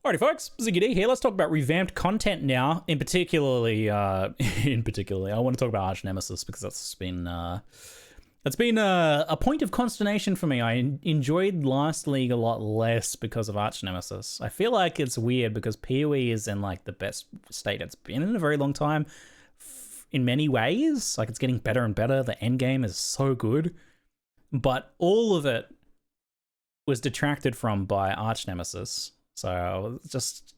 Alrighty, folks, ZiggyD here. Let's talk about revamped content now. In particular, I want to talk about Archnemesis because that's been a point of consternation for me. I enjoyed last league a lot less because of Archnemesis. I feel like it's weird because PoE is in like the best state it's been in a very long time. In many ways, like it's getting better and better. The end game is so good, but all of it was detracted from by Archnemesis. So just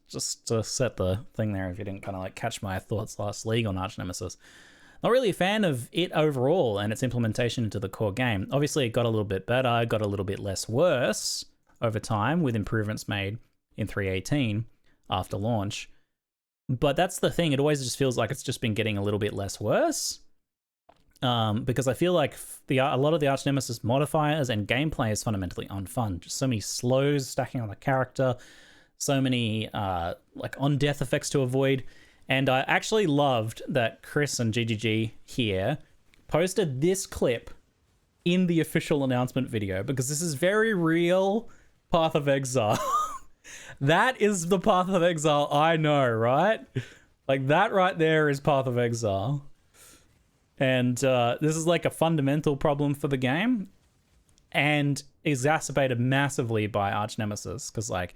to set the thing there, if you didn't kind of like catch my thoughts last league on Archnemesis, not really a fan of it overall and its implementation into the core game. Obviously, it got a little bit better, got a little bit less worse over time with improvements made in 3.18 after launch. But that's the thing; it always just feels like it's just been getting a little bit less worse. Because I feel like a lot of the Archnemesis modifiers and gameplay is fundamentally unfun. Just so many slows stacking on the character, so many like on-death effects to avoid. And I actually loved that Chris and ZiggyD here posted this clip in the official announcement video because this is very real Path of Exile. That is the Path of Exile I know, right? Like that right there is Path of Exile. And this is like a fundamental problem for the game and exacerbated massively by Archnemesis because like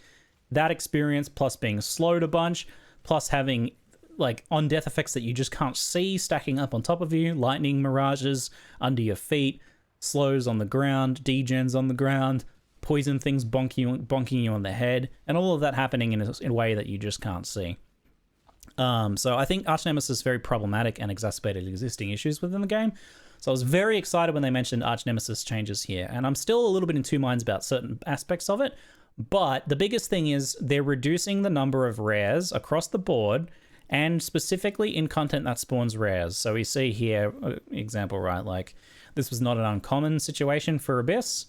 that experience plus being slowed a bunch plus having like on-death effects that you just can't see stacking up on top of you, lightning mirages under your feet, slows on the ground, degens on the ground, poison things bonking you on the head, and all of that happening in a way that you just can't see. So I think Archnemesis is very problematic and exacerbated existing issues within the game. So I was very excited when they mentioned Archnemesis changes here, and I'm still a little bit in two minds about certain aspects of it. But the biggest thing is they're reducing the number of rares across the board, and specifically in content that spawns rares. So we see here, example, right? Like this was not an uncommon situation for Abyss,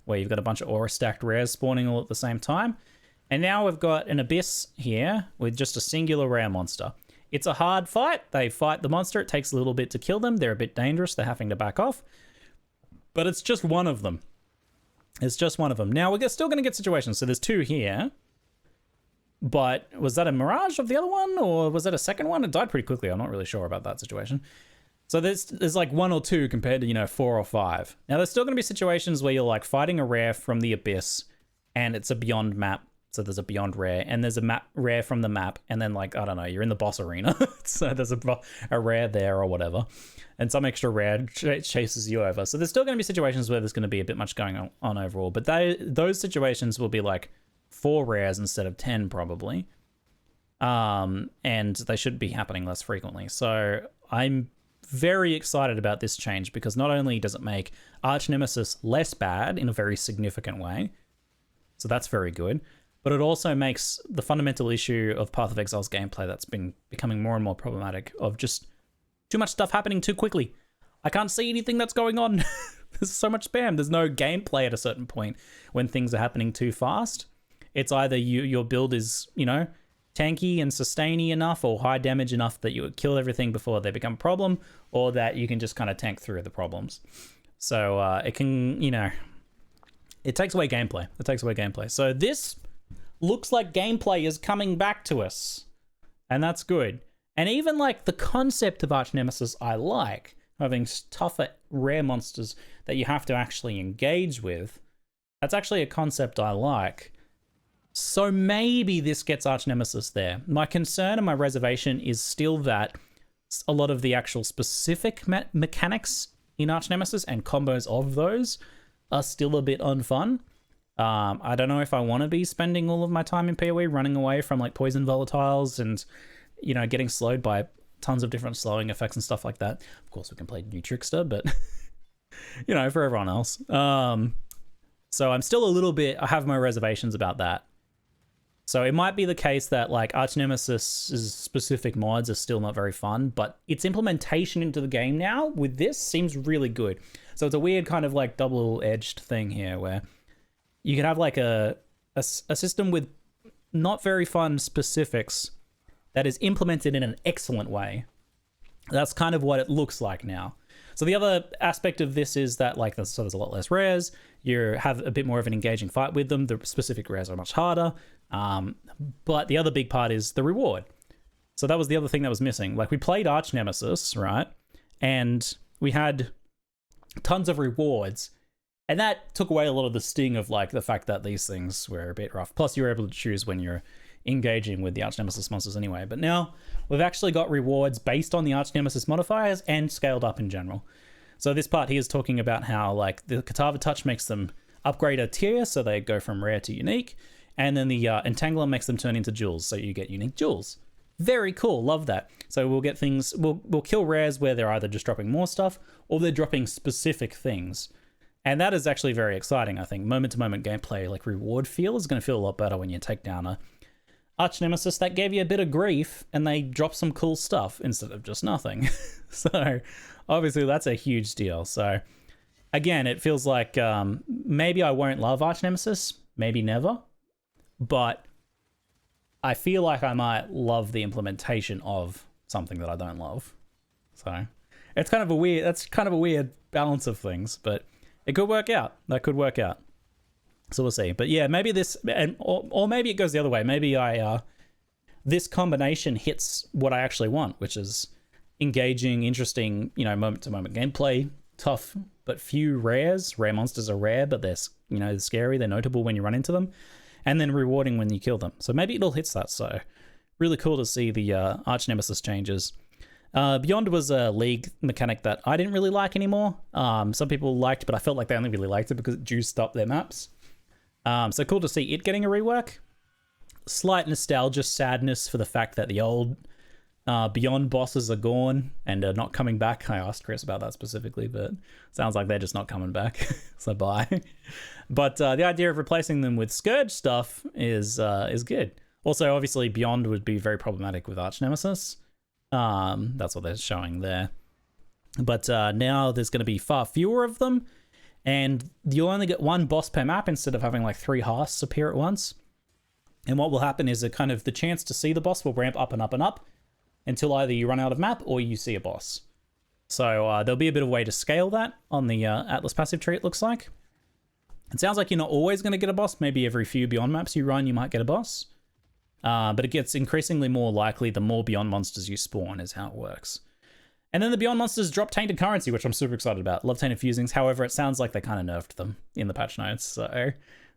where you've got a bunch of aura stacked rares spawning all at the same time. And now we've got an Abyss here with just a singular rare monster. It's a hard fight. They fight the monster. It takes a little bit to kill them. They're a bit dangerous. They're having to back off. But it's just one of them. It's just one of them. Now, we're still going to get situations. So there's two here. But was that a mirage of the other one? Or was that a second one? It died pretty quickly. I'm not really sure about that situation. So there's like one or two compared to, 4 or 5. Now, there's still going to be situations where you're like fighting a rare from the Abyss and it's a beyond map. So there's a beyond rare and there's a map rare from the map. And then like, I don't know, you're in the boss arena. So there's a rare there or whatever. And some extra rare chases you over. So there's still going to be situations where there's going to be a bit much going on overall. But those situations will be like 4 rares instead of 10 probably. And they should be happening less frequently. So I'm very excited about this change because not only does it make Archnemesis less bad in a very significant way, so that's very good, but it also makes the fundamental issue of Path of Exile's gameplay that's been becoming more and more problematic of just too much stuff happening too quickly. I can't see anything that's going on. There's so much spam. There's no gameplay at a certain point when things are happening too fast. It's either your build is, tanky and sustainy enough or high damage enough that you would kill everything before they become a problem, or that you can just kind of tank through the problems. So it can, it takes away gameplay. It takes away gameplay. So this looks like gameplay is coming back to us, and that's good. And even like the concept of Archnemesis, I like having tougher rare monsters that you have to actually engage with. That's actually a concept I like. So maybe this gets Archnemesis there. My concern and my reservation is still that a lot of the actual specific mechanics in Archnemesis and combos of those are still a bit unfun. I don't know if I want to be spending all of my time in PoE running away from like poison volatiles and, getting slowed by tons of different slowing effects and stuff like that. Of course, we can play New Trickster, but, for everyone else. So I'm still I have my reservations about that. So it might be the case that like Archnemesis's specific mods are still not very fun, but its implementation into the game now with this seems really good. So it's a weird kind of like double-edged thing here where you could have like a system with not very fun specifics that is implemented in an excellent way. That's kind of what it looks like now. So the other aspect of this is that like there's a lot less rares. You have a bit more of an engaging fight with them. The specific rares are much harder. But the other big part is the reward. So that was the other thing that was missing. Like, we played Archnemesis, right? And we had tons of rewards, and that took away a lot of the sting of like the fact that these things were a bit rough. Plus, you were able to choose when you're engaging with the Archnemesis monsters anyway. But now we've actually got rewards based on the Archnemesis modifiers and scaled up in general. So this part here is talking about how like the Katava Touch makes them upgrade a tier, so they go from rare to unique, and then the Entangler makes them turn into jewels, so you get unique jewels. Very cool, love that. So we'll get things, we'll kill rares where they're either just dropping more stuff or they're dropping specific things. And that is actually very exciting, I think. Moment-to-moment gameplay, like reward feel, is going to feel a lot better when you take down a Archnemesis that gave you a bit of grief and they drop some cool stuff instead of just nothing. So obviously that's a huge deal. So again, it feels like maybe I won't love Archnemesis, maybe never, but I feel like I might love the implementation of something that I don't love. So it's kind of a weird balance of things, but it could work out. That could work out. So we'll see. But yeah, maybe this, or maybe it goes the other way. Maybe this combination hits what I actually want, which is engaging, interesting, moment-to-moment gameplay, tough but few rares. Rare monsters are rare, but they're scary. They're notable when you run into them, and then rewarding when you kill them. So maybe it'll hit that. So really cool to see the Archnemesis changes. Beyond was a league mechanic that I didn't really like anymore. Some people liked, but I felt like they only really liked it because it juiced up their maps. So cool to see it getting a rework. Slight nostalgia, sadness for the fact that the old Beyond bosses are gone and are not coming back. I asked Chris about that specifically, but sounds like they're just not coming back. So bye. But the idea of replacing them with Scourge stuff is good. Also, obviously, Beyond would be very problematic with Archnemesis. That's what they're showing there. But now there's going to be far fewer of them, and you'll only get one boss per map instead of having like 3 hosts appear at once. And what will happen is the chance to see the boss will ramp up and up and up until either you run out of map or you see a boss. So there'll be a bit of a way to scale that on the Atlas passive tree, it looks like. It sounds like you're not always going to get a boss. Maybe every few Beyond maps you run, you might get a boss. But it gets increasingly more likely the more Beyond monsters you spawn is how it works. And then the Beyond monsters drop Tainted Currency, which I'm super excited about. Love Tainted Fusings. However, it sounds like they kind of nerfed them in the patch notes. So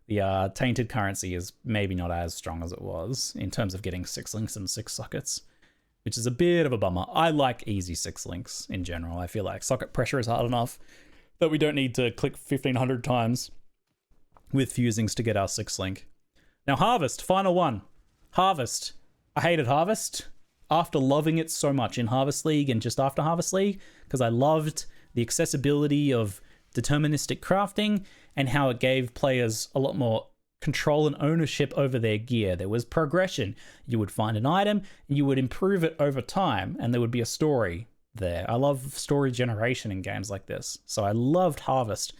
the Tainted Currency is maybe not as strong as it was in terms of getting 6 links and 6 sockets, which is a bit of a bummer. I like easy 6 links in general. I feel like socket pressure is hard enough that we don't need to click 1,500 times with fusings to get our 6 link. Now, Harvest, final one. Harvest. I hated Harvest after loving it so much in Harvest League and just after Harvest League, because I loved the accessibility of deterministic crafting and how it gave players a lot more control and ownership over their gear. There was progression. You would find an item and you would improve it over time, and there would be a story there. I love story generation in games like this, so I loved Harvest.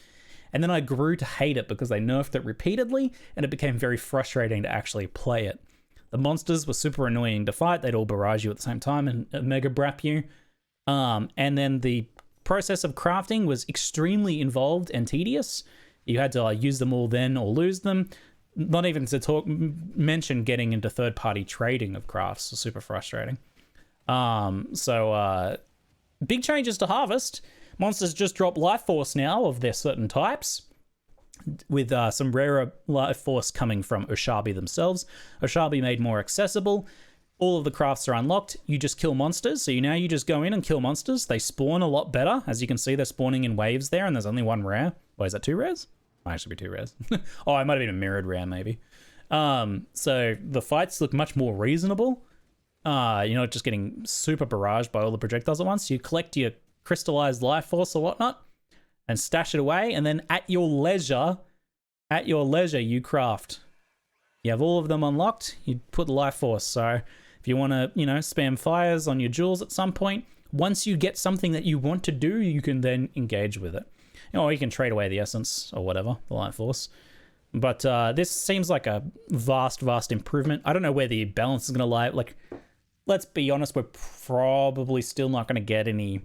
And then I grew to hate it because they nerfed it repeatedly and it became very frustrating to actually play it. The monsters were super annoying to fight. They'd all barrage you at the same time and mega brap you. And then the process of crafting was extremely involved and tedious. You had to use them all then or lose them. Not even to mention getting into third-party trading of crafts was super frustrating. So big changes to Harvest. Monsters just drop life force now of their certain types, with some rarer life force coming from Ushabi themselves. Ushabi made more accessible. All of the crafts are unlocked. You just kill monsters. So now you just go in and kill monsters. They spawn a lot better. As you can see, they're spawning in waves there, and there's only 1 rare. Wait, is that 2 rares? Might actually be 2 rares. Oh, it might have been a mirrored rare, maybe. So the fights look much more reasonable. You're not just getting super barraged by all the projectiles at once. You collect your crystallized life force or whatnot and stash it away, and then at your leisure, you craft. You have all of them unlocked, you put the life force. So if you want to, spam fires on your jewels at some point, once you get something that you want to do, you can then engage with it. Or you can trade away the essence or whatever, the life force. But this seems like a vast improvement. I don't know where the balance is going to lie. Like, let's be honest, we're probably still not going to get any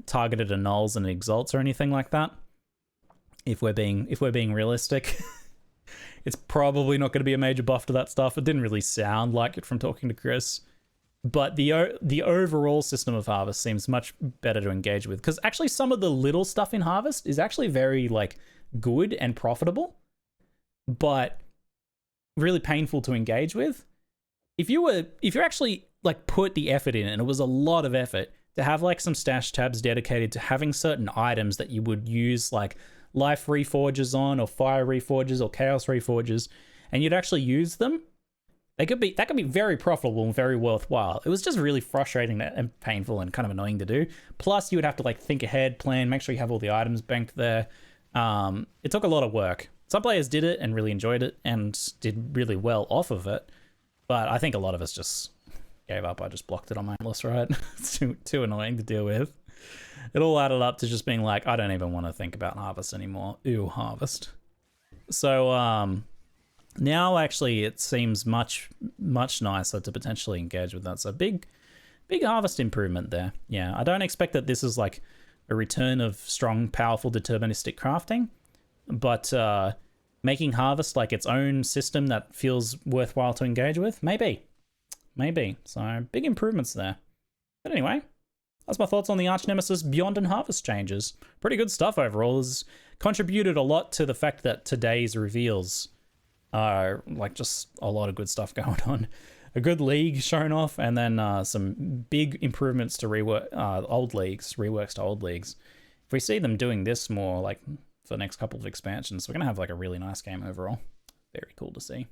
targeted annuls and exalts or anything like that. If we're being realistic, It's probably not going to be a major buff to that stuff. It didn't really sound like it from talking to Chris. But the overall system of Harvest seems much better to engage with, because actually some of the little stuff in Harvest is actually very like good and profitable, but really painful to engage with. If you actually like put the effort in, and it was a lot of effort to have like some stash tabs dedicated to having certain items that you would use like life reforges on, or fire reforges, or chaos reforges, and you'd actually use them, that could be very profitable and very worthwhile. It was just really frustrating and painful and kind of annoying to do. Plus, you would have to like think ahead, plan, make sure you have all the items banked there. It took a lot of work. Some players did it and really enjoyed it and did really well off of it, but I think a lot of us just gave up. I just blocked it on my list, right? It's too annoying to deal with. It all added up to just being like, I don't even want to think about Harvest anymore. Ew, Harvest. So now actually it seems much nicer to potentially engage with that. So big Harvest improvement there. Yeah, I don't expect that this is like a return of strong, powerful, deterministic crafting, but making Harvest like its own system that feels worthwhile to engage with, maybe. So big improvements there. But anyway, that's my thoughts on the Archnemesis Beyond and Harvest changes. Pretty good stuff overall. It's contributed a lot to the fact that today's reveals are like just a lot of good stuff going on. A good league shown off, and then some big improvements to old leagues, reworks to old leagues. If we see them doing this more like for the next couple of expansions, we're going to have like a really nice game overall. Very cool to see.